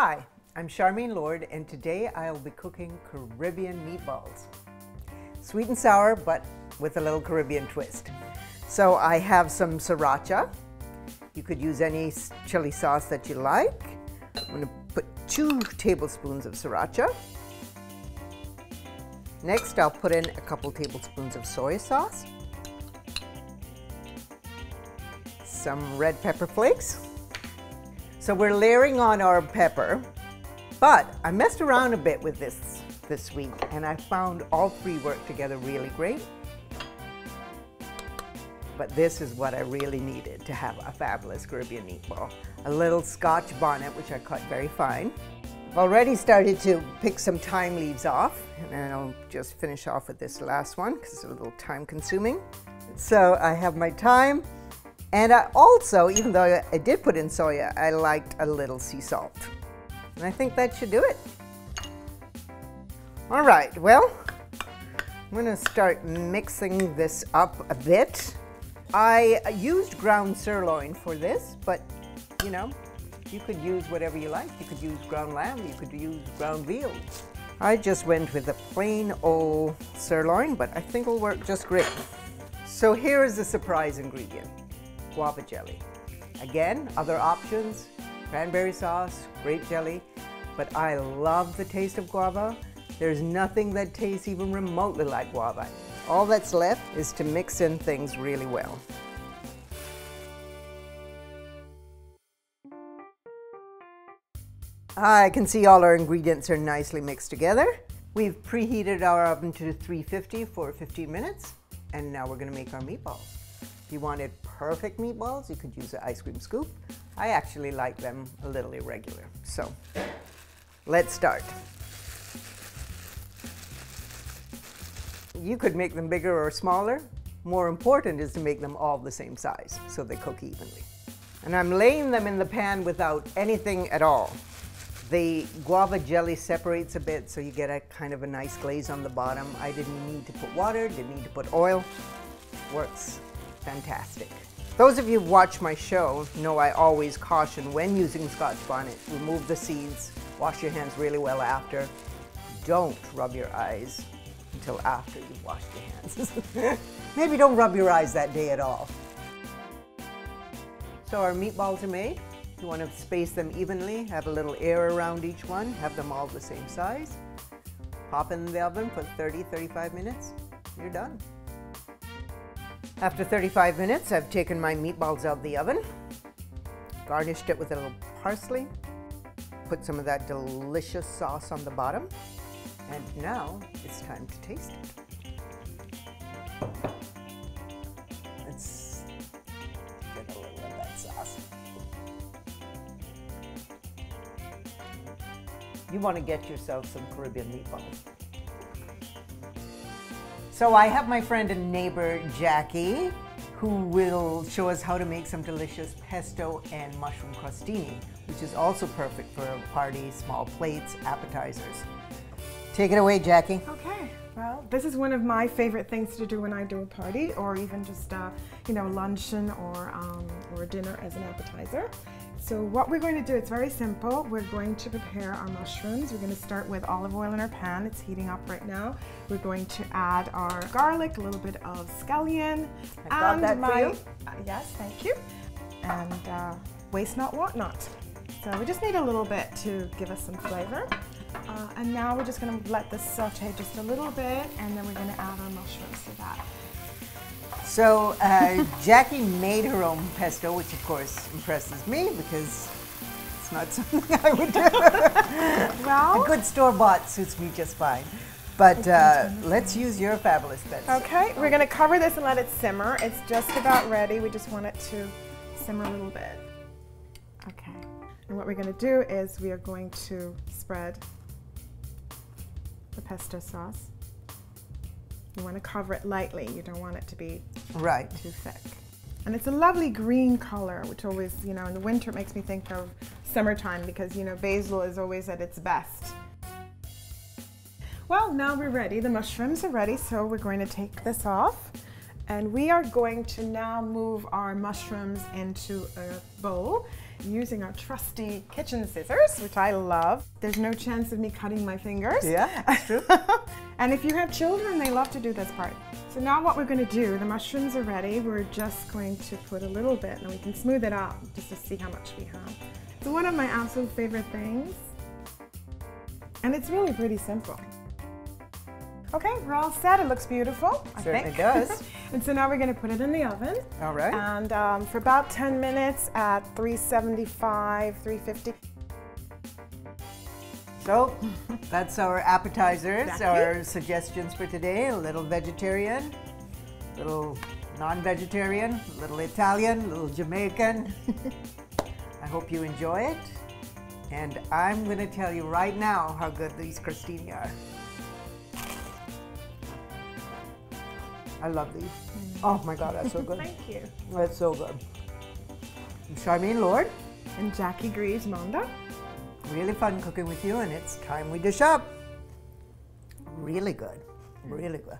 Hi, I'm Charmaine Lord, and today I'll be cooking Caribbean meatballs. Sweet and sour, but with a little Caribbean twist. So I have some sriracha. You could use any chili sauce that you like. I'm going to put 2 tablespoons of sriracha. Next, I'll put in a couple tablespoons of soy sauce. Some red pepper flakes. So we're layering on our pepper, but I messed around a bit with this week, and I found all 3 work together really great. But this is what I really needed to have a fabulous Caribbean meatball. A little Scotch bonnet, which I cut very fine. I've already started to pick some thyme leaves off, and then I'll just finish off with this last one because it's a little time consuming. So I have my thyme. And I also, even though I did put in soya, I liked a little sea salt. And I think that should do it. All right, well, I'm going to start mixing this up a bit. I used ground sirloin for this, but you know, you could use whatever you like. You could use ground lamb, you could use ground veal. I just went with a plain old sirloin, but I think it'll work just great. So here is the surprise ingredient. Guava jelly. Again, other options, cranberry sauce, grape jelly, but I love the taste of guava. There's nothing that tastes even remotely like guava. All that's left is to mix in things really well. I can see all our ingredients are nicely mixed together. We've preheated our oven to 350 for 15 minutes, and now we're going to make our meatballs. If you wanted perfect meatballs, you could use an ice cream scoop. I actually like them a little irregular. So let's start. You could make them bigger or smaller. More important is to make them all the same size so they cook evenly. And I'm laying them in the pan without anything at all. The guava jelly separates a bit, so you get a kind of a nice glaze on the bottom. I didn't need to put water, didn't need to put oil. Works fantastic. Those of you who watch my show know I always caution when using Scotch bonnet, remove the seeds, wash your hands really well after. Don't rub your eyes until after you've washed your hands. Maybe don't rub your eyes that day at all. So our meatballs are made. You want to space them evenly, have a little air around each one, have them all the same size. Pop in the oven for 30-35 minutes. You're done. After 35 minutes, I've taken my meatballs out of the oven, garnished it with a little parsley, put some of that delicious sauce on the bottom, and now it's time to taste it. Let's get a little of that sauce. You want to get yourself some Caribbean meatballs. So I have my friend and neighbor, Jackie, who will show us how to make some delicious pesto and mushroom crostini, which is also perfect for a party, small plates, appetizers. Take it away, Jackie. Okay, well, this is one of my favorite things to do when I do a party, or even just, you know, luncheon or dinner as an appetizer. So what we're going to do, it's very simple. We're going to prepare our mushrooms. We're going to start with olive oil in our pan. It's heating up right now. We're going to add our garlic, a little bit of scallion. I got that for you. Yes, thank you. And waste not, want not. So we just need a little bit to give us some flavor. And now we're just going to let this saute just a little bit, and then we're going to add our mushrooms to that. So Jackie made her own pesto, which of course impresses me because it's not something I would do. Well, a good store-bought suits me just fine. But let's use your fabulous pesto. Okay, we're going to cover this and let it simmer. It's just about ready. We just want it to simmer a little bit. Okay, and what we're going to do is we are going to spread the pesto sauce. You want to cover it lightly. You don't want it to be too thick. And it's a lovely green color, which always, you know, in the winter it makes me think of summertime because, you know, basil is always at its best. Well, now we're ready. The mushrooms are ready, so we're going to take this off. And we are going to now move our mushrooms into a bowl. using our trusty kitchen scissors, which I love. There's no chance of me cutting my fingers. Yeah, that's true. And if you have children, they love to do this part. So now what we're going to do, the mushrooms are ready. We're just going to put a little bit, and we can smooth it out just to see how much we have. It's one of my absolute favorite things. And it's really pretty simple. Okay, we're all set. It looks beautiful, I think. Certainly does. And so now we're going to put it in the oven. All right. And for about 10 minutes at 375, 350. So that's our appetizers, Exactly. our suggestions for today. A little vegetarian, a little non-vegetarian, a little Italian, a little Jamaican. I hope you enjoy it. And I'm going to tell you right now how good these crostini are. I love these. Oh my God, that's so good. Thank you. That's so good. I'm Charmaine Lord. And Jackie Greaves Monda. Really fun cooking with you, and it's time we dish up. Really good. Really good.